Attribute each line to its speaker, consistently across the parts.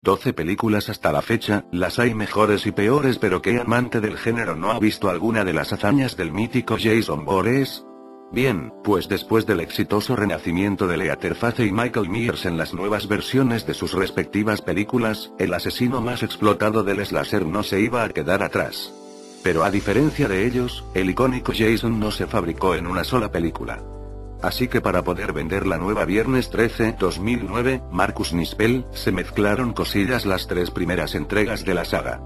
Speaker 1: 12 películas hasta la fecha, las hay mejores y peores, pero ¿qué amante del género no ha visto alguna de las hazañas del mítico Jason Voorhees? Bien, pues después del exitoso renacimiento de Leatherface y Michael Myers en las nuevas versiones de sus respectivas películas, el asesino más explotado del slasher no se iba a quedar atrás. Pero a diferencia de ellos, el icónico Jason no se fabricó en una sola película. Así que para poder vender la nueva Viernes 13, 2009, Marcus Nispel, se mezclaron cosillas las 3 primeras entregas de la saga.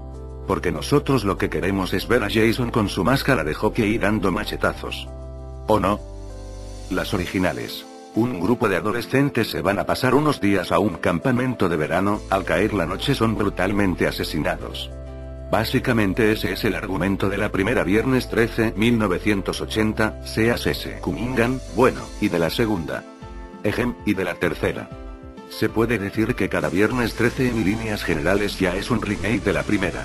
Speaker 1: Porque nosotros lo que queremos es ver a Jason con su máscara de hockey y dando machetazos. ¿O no? Las originales. Un grupo de adolescentes se van a pasar unos días a un campamento de verano, al caer la noche son brutalmente asesinados. Básicamente ese es el argumento de la primera Viernes 13, 1980, seas ese Cunningham, bueno, y de la segunda. Y de la tercera. Se puede decir que cada Viernes 13 en líneas generales ya es un remake de la primera.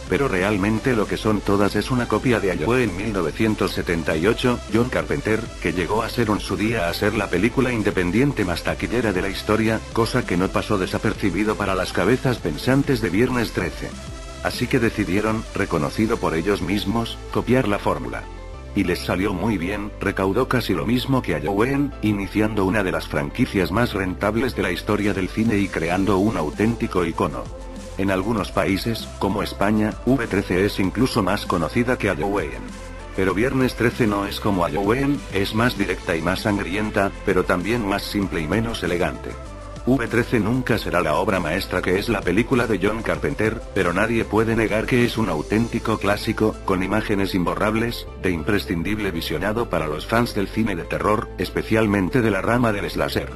Speaker 1: Pero realmente lo que son todas es una copia de Halloween en 1978, John Carpenter, que llegó a ser en su día a ser la película independiente más taquillera de la historia, cosa que no pasó desapercibido para las cabezas pensantes de Viernes 13. Así que decidieron, reconocido por ellos mismos, copiar la fórmula. Y les salió muy bien, recaudó casi lo mismo que Halloween, iniciando una de las franquicias más rentables de la historia del cine y creando un auténtico icono. En algunos países, como España, V13 es incluso más conocida que Halloween. Pero Viernes 13 no es como Halloween, es más directa y más sangrienta, pero también más simple y menos elegante. V13 nunca será la obra maestra que es la película de John Carpenter, pero nadie puede negar que es un auténtico clásico, con imágenes imborrables, de imprescindible visionado para los fans del cine de terror, especialmente de la rama del slasher.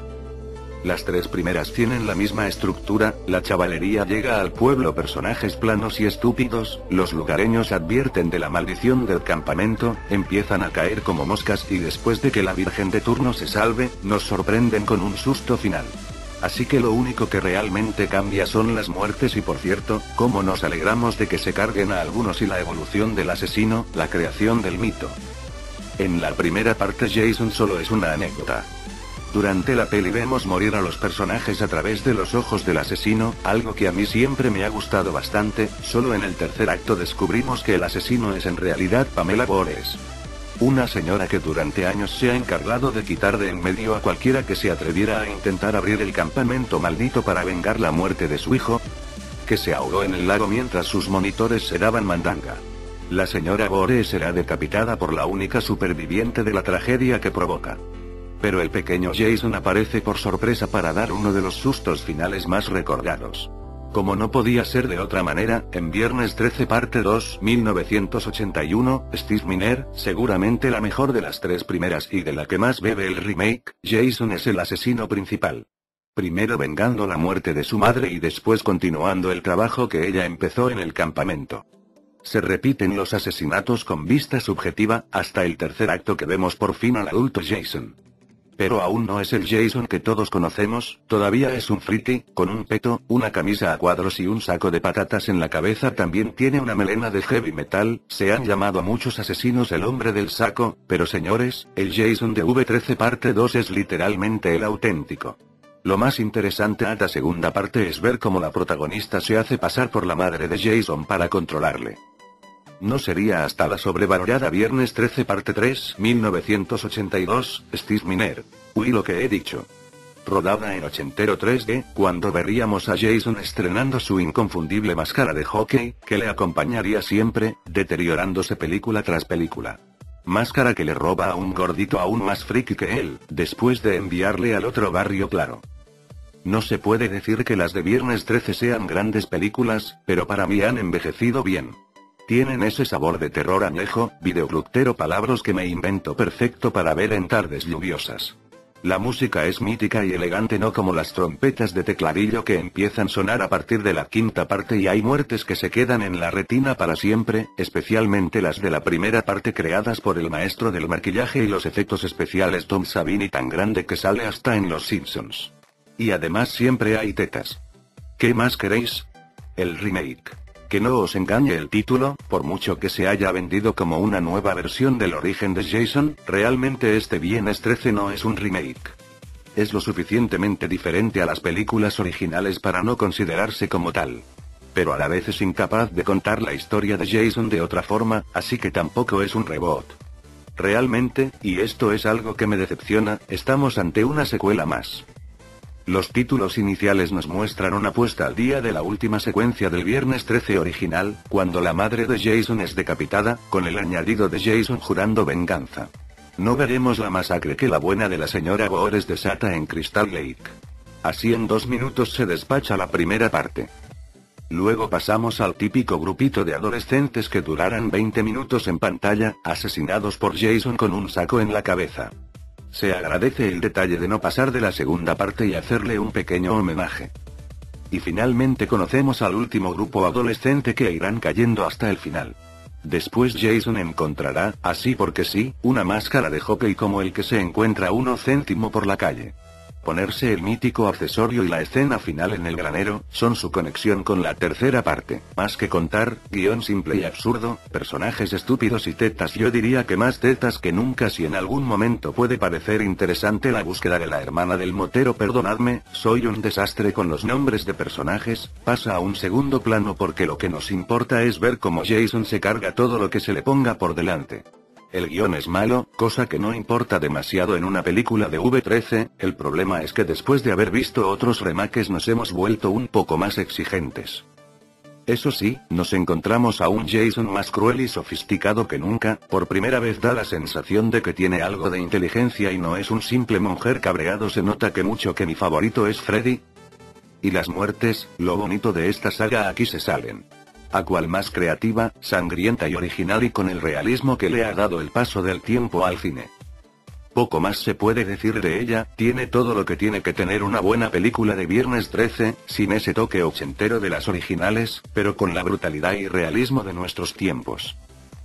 Speaker 1: Las 3 primeras tienen la misma estructura, la chavalería llega al pueblo, personajes planos y estúpidos, los lugareños advierten de la maldición del campamento, empiezan a caer como moscas y después de que la Virgen de turno se salve, nos sorprenden con un susto final. Así que lo único que realmente cambia son las muertes y por cierto, cómo nos alegramos de que se carguen a algunos y la evolución del asesino, la creación del mito. En la primera parte Jason solo es una anécdota. Durante la peli vemos morir a los personajes a través de los ojos del asesino, algo que a mí siempre me ha gustado bastante, solo en el tercer acto descubrimos que el asesino es en realidad Pamela Voorhees. Una señora que durante años se ha encargado de quitar de en medio a cualquiera que se atreviera a intentar abrir el campamento maldito para vengar la muerte de su hijo, que se ahogó en el lago mientras sus monitores se daban mandanga. La señora Voorhees será decapitada por la única superviviente de la tragedia que provoca. Pero el pequeño Jason aparece por sorpresa para dar uno de los sustos finales más recordados. Como no podía ser de otra manera, en Viernes 13 parte 2, 1981, Steve Miner, seguramente la mejor de las 3 primeras y de la que más bebe el remake, Jason es el asesino principal. Primero vengando la muerte de su madre y después continuando el trabajo que ella empezó en el campamento. Se repiten los asesinatos con vista subjetiva, hasta el tercer acto que vemos por fin al adulto Jason. Pero aún no es el Jason que todos conocemos, todavía es un friki, con un peto, una camisa a cuadros y un saco de patatas en la cabeza, también tiene una melena de heavy metal, se han llamado a muchos asesinos el hombre del saco, pero señores, el Jason de V13 parte 2 es literalmente el auténtico. Lo más interesante a la segunda parte es ver cómo la protagonista se hace pasar por la madre de Jason para controlarle. No sería hasta la sobrevalorada Viernes 13 parte 3, 1982, Steve Miner. Uy, lo que he dicho. Rodada en ochentero 3D, cuando veríamos a Jason estrenando su inconfundible máscara de hockey, que le acompañaría siempre, deteriorándose película tras película. Máscara que le roba a un gordito aún más friki que él, después de enviarle al otro barrio claro. No se puede decir que las de Viernes 13 sean grandes películas, pero para mí han envejecido bien. Tienen ese sabor de terror añejo, videoclubtero, palabras que me invento, perfecto para ver en tardes lluviosas. La música es mítica y elegante, no como las trompetas de tecladillo que empiezan a sonar a partir de la quinta parte y hay muertes que se quedan en la retina para siempre, especialmente las de la primera parte creadas por el maestro del maquillaje y los efectos especiales Tom Savini, tan grande que sale hasta en Los Simpsons. Y además siempre hay tetas. ¿Qué más queréis? El remake. Que no os engañe el título, por mucho que se haya vendido como una nueva versión del origen de Jason, realmente este Viernes 13 no es un remake. es lo suficientemente diferente a las películas originales para no considerarse como tal. Pero a la vez es incapaz de contar la historia de Jason de otra forma, así que tampoco es un reboot. Realmente, y esto es algo que me decepciona, estamos ante una secuela más. Los títulos iniciales nos muestran una puesta al día de la última secuencia del Viernes 13 original, cuando la madre de Jason es decapitada, con el añadido de Jason jurando venganza. No veremos la masacre que la buena de la señora Voorhees desata en Crystal Lake. Así en 2 minutos se despacha la primera parte. Luego pasamos al típico grupito de adolescentes que durarán 20 minutos en pantalla, asesinados por Jason con un saco en la cabeza. Se agradece el detalle de no pasar de la segunda parte y hacerle un pequeño homenaje. Y finalmente conocemos al último grupo adolescente que irán cayendo hasta el final. Después Jason encontrará, así porque sí, una máscara de hockey como el que se encuentra 1 céntimo por la calle. Ponerse el mítico accesorio y la escena final en el granero, son su conexión con la tercera parte. Más que contar, guión simple y absurdo, personajes estúpidos y tetas. Yo diría que más tetas que nunca. Si en algún momento puede parecer interesante la búsqueda de la hermana del motero, perdonadme, soy un desastre con los nombres de personajes, pasa a un segundo plano porque lo que nos importa es ver cómo Jason se carga todo lo que se le ponga por delante. El guión es malo, cosa que no importa demasiado en una película de V13, el problema es que después de haber visto otros remakes nos hemos vuelto un poco más exigentes. Eso sí, nos encontramos a un Jason más cruel y sofisticado que nunca, por primera vez da la sensación de que tiene algo de inteligencia y no es un simple monjer cabreado. Se nota que mucho que mi favorito es Freddy. Y las muertes, lo bonito de esta saga aquí se salen. A cual más creativa, sangrienta y original y con el realismo que le ha dado el paso del tiempo al cine. Poco más se puede decir de ella, tiene todo lo que tiene que tener una buena película de Viernes 13, sin ese toque ochentero de las originales, pero con la brutalidad y realismo de nuestros tiempos.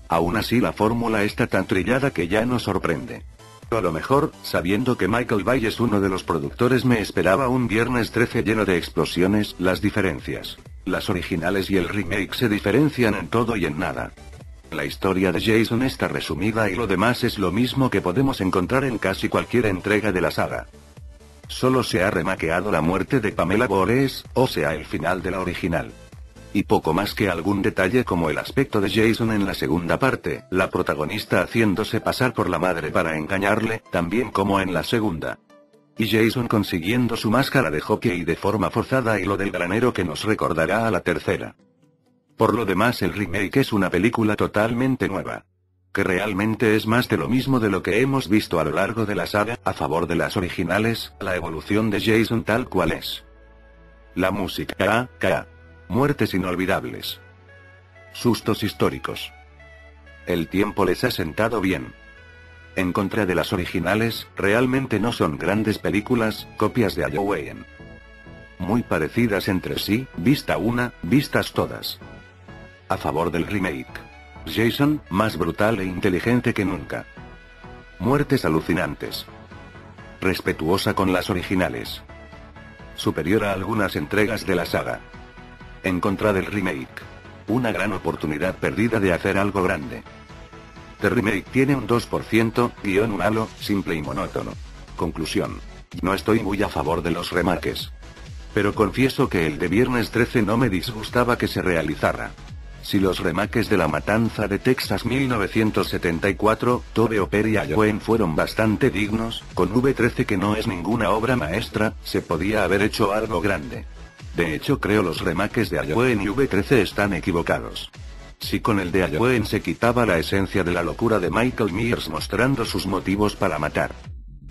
Speaker 1: Aún así la fórmula está tan trillada que ya nos sorprende. A lo mejor, sabiendo que Michael Bay es uno de los productores, me esperaba un Viernes 13 lleno de explosiones. Las diferencias. Las originales y el remake se diferencian en todo y en nada. La historia de Jason está resumida y lo demás es lo mismo que podemos encontrar en casi cualquier entrega de la saga. Solo se ha remakeado la muerte de Pamela Voorhees, o sea el final de la original. Y poco más que algún detalle como el aspecto de Jason en la segunda parte, la protagonista haciéndose pasar por la madre para engañarle, también como en la segunda. Y Jason consiguiendo su máscara de hockey de forma forzada y lo del granero que nos recordará a la tercera. Por lo demás el remake es una película totalmente nueva. Que realmente es más de lo mismo de lo que hemos visto a lo largo de la saga, a favor de las originales, la evolución de Jason tal cual es. La música, muertes inolvidables. Sustos históricos. El tiempo les ha sentado bien. En contra de las originales, realmente no son grandes películas, copias de Halloween. Muy parecidas entre sí, vista una, vistas todas. A favor del remake. Jason, más brutal e inteligente que nunca. Muertes alucinantes. Respetuosa con las originales. Superior a algunas entregas de la saga. En contra del remake. Una gran oportunidad perdida de hacer algo grande. The remake tiene un 2%, guión malo, simple y monótono. Conclusión. No estoy muy a favor de los remakes. Pero confieso que el de Viernes 13 no me disgustaba que se realizara. Si los remakes de La Matanza de Texas 1974, Tobe Hooper y Halloween fueron bastante dignos, con V13 que no es ninguna obra maestra, se podía haber hecho algo grande. De hecho creo los remakes de Halloween y V13 están equivocados. Si con el de Halloween se quitaba la esencia de la locura de Michael Myers mostrando sus motivos para matar.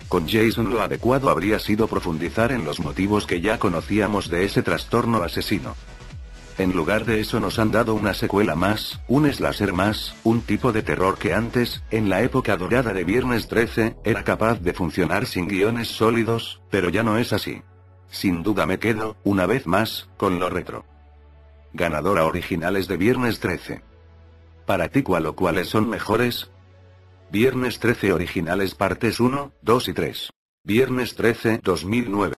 Speaker 1: Con Jason lo adecuado habría sido profundizar en los motivos que ya conocíamos de ese trastorno asesino. En lugar de eso nos han dado una secuela más, un slasher más, un tipo de terror que antes, en la época dorada de Viernes 13, era capaz de funcionar sin guiones sólidos, pero ya no es así. Sin duda me quedo, una vez más, con lo retro. Ganadora originales de Viernes 13. Para ti ¿cuál o cuáles son mejores? Viernes 13 originales partes 1, 2 y 3. Viernes 13 2009.